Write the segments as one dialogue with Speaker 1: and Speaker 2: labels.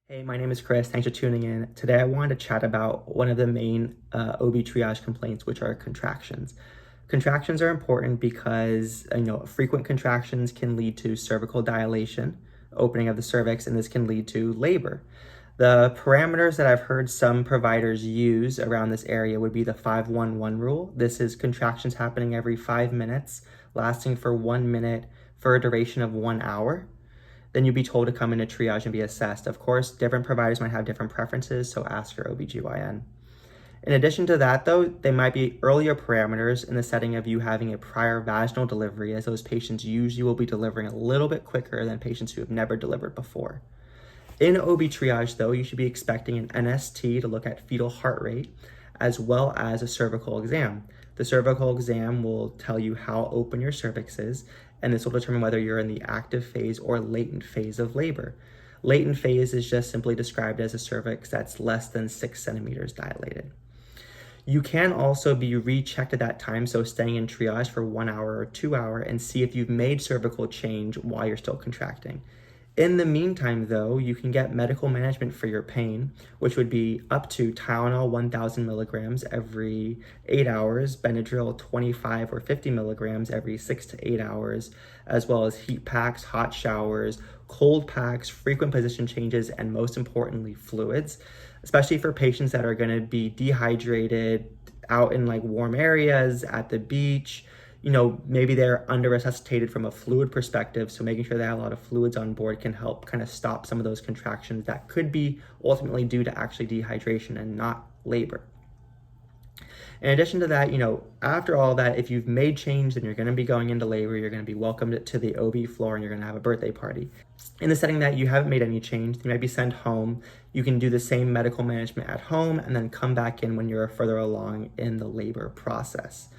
Speaker 1: Hey, my name is Chris. Thanks for tuning in. Today I wanted to chat about one of the main OB triage complaints, which are contractions. Contractions are important because frequent contractions can lead to cervical dilation, opening of the cervix, and this can lead to labor. The parameters that I've heard some providers use around this area would be the 5-1-1 rule. This is contractions happening every 5 minutes, lasting for 1 minute for a duration of 1 hour. Then you'd be told to come into triage and be assessed. Of course, different providers might have different preferences, so ask your OBGYN. In addition to that, though, there might be earlier parameters in the setting of you having a prior vaginal delivery, as those patients usually will be delivering a little bit quicker than patients who have never delivered before. In OB triage, though, you should be expecting an NST to look at fetal heart rate, as well as a cervical exam. The cervical exam will tell you how open your cervix is, and this will determine whether you're in the active phase or latent phase of labor. Latent phase is just simply described as a cervix that's less than 6 centimeters dilated. You can also be rechecked at that time, so staying in triage for 1 hour or 2 hours and see if you've made cervical change while you're still contracting. In the meantime, though, you can get medical management for your pain, which would be up to Tylenol 1,000 milligrams every 8 hours, Benadryl 25 or 50 milligrams every 6 to 8 hours, as well as heat packs, hot showers, cold packs, frequent position changes, and most importantly, fluids, especially for patients that are going to be dehydrated out in warm areas, at the beach. Maybe they're under resuscitated from a fluid perspective, so making sure they have a lot of fluids on board can help kind of stop some of those contractions that could be ultimately due to actually dehydration and not labor. In addition to that, after all that, if you've made change, then you're going to be going into labor, you're going to be welcomed to the OB floor, and you're going to have a birthday party. In the setting that you haven't made any change, you might be sent home. You can do the same medical management at home and then come back in when you're further along in the labor process.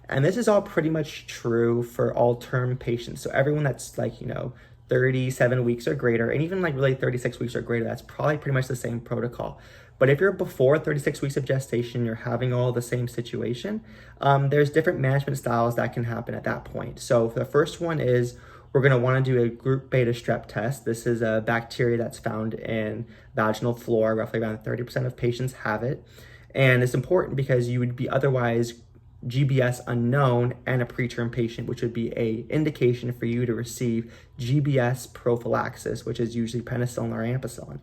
Speaker 1: And this is all pretty much true for all term patients. So everyone that's 37 weeks or greater, and even really 36 weeks or greater, that's probably pretty much the same protocol. But if you're before 36 weeks of gestation, you're having all the same situation, there's different management styles that can happen at that point. So the first one is we're going to want to do a group beta strep test. This is a bacteria that's found in vaginal flora. Roughly around 30% of patients have it. And it's important because you would be otherwise GBS unknown and a preterm patient, which would be a indication for you to receive GBS prophylaxis, which is usually penicillin or ampicillin.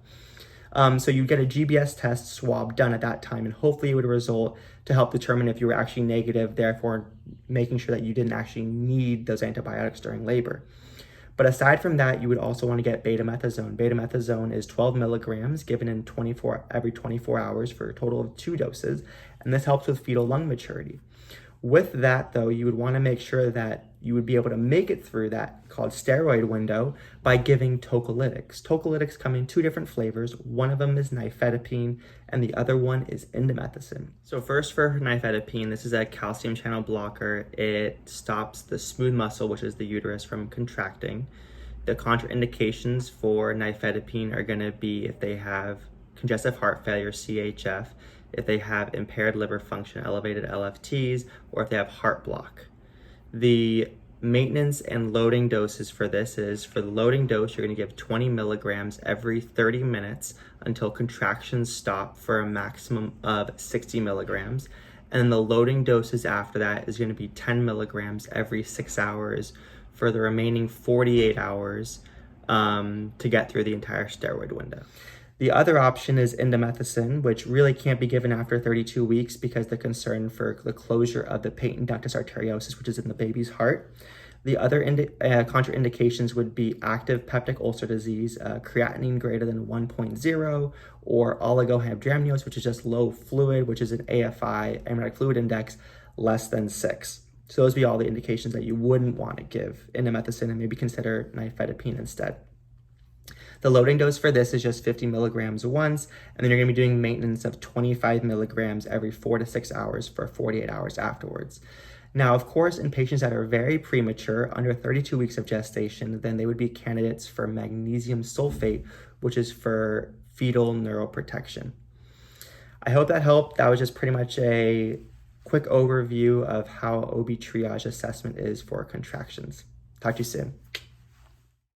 Speaker 1: So you get a GBS test swab done at that time, and hopefully it would result to help determine if you were actually negative, therefore making sure that you didn't actually need those antibiotics during labor. But aside from that, you would also want to get betamethasone. Betamethasone is 12 milligrams given in every 24 hours for a total of 2 doses, and this helps with fetal lung maturity. With that, though, you would want to make sure that you would be able to make it through that called steroid window by giving Tocolytics. Tocolytics come in 2 different flavors. One of them is nifedipine, and the other one is indomethacin. So first for nifedipine, this is a calcium channel blocker. It stops the smooth muscle, which is the uterus, from contracting. The contraindications for nifedipine are going to be if they have congestive heart failure, CHF, if they have impaired liver function, elevated LFTs, or if they have heart block. The maintenance and loading doses for this is, for the loading dose, you're going to give 20 milligrams every 30 minutes until contractions stop for a maximum of 60 milligrams. And the loading doses after that is going to be 10 milligrams every 6 hours for the remaining 48 hours to get through the entire steroid window. The other option is indomethacin, which really can't be given after 32 weeks because the concern for the closure of the patent ductus arteriosus, which is in the baby's heart. The other contraindications would be active peptic ulcer disease, creatinine greater than 1.0, or oligohydramnios, which is just low fluid, which is an AFI, amniotic fluid index, less than 6. So those would be all the indications that you wouldn't want to give indomethacin, and maybe consider nifedipine instead. The loading dose for this is just 50 milligrams once, and then you're going to be doing maintenance of 25 milligrams every 4 to 6 hours for 48 hours afterwards. Now, of course, in patients that are very premature, under 32 weeks of gestation, then they would be candidates for magnesium sulfate, which is for fetal neuroprotection. I hope that helped. That was just pretty much a quick overview of how OB triage assessment is for contractions. Talk to you soon.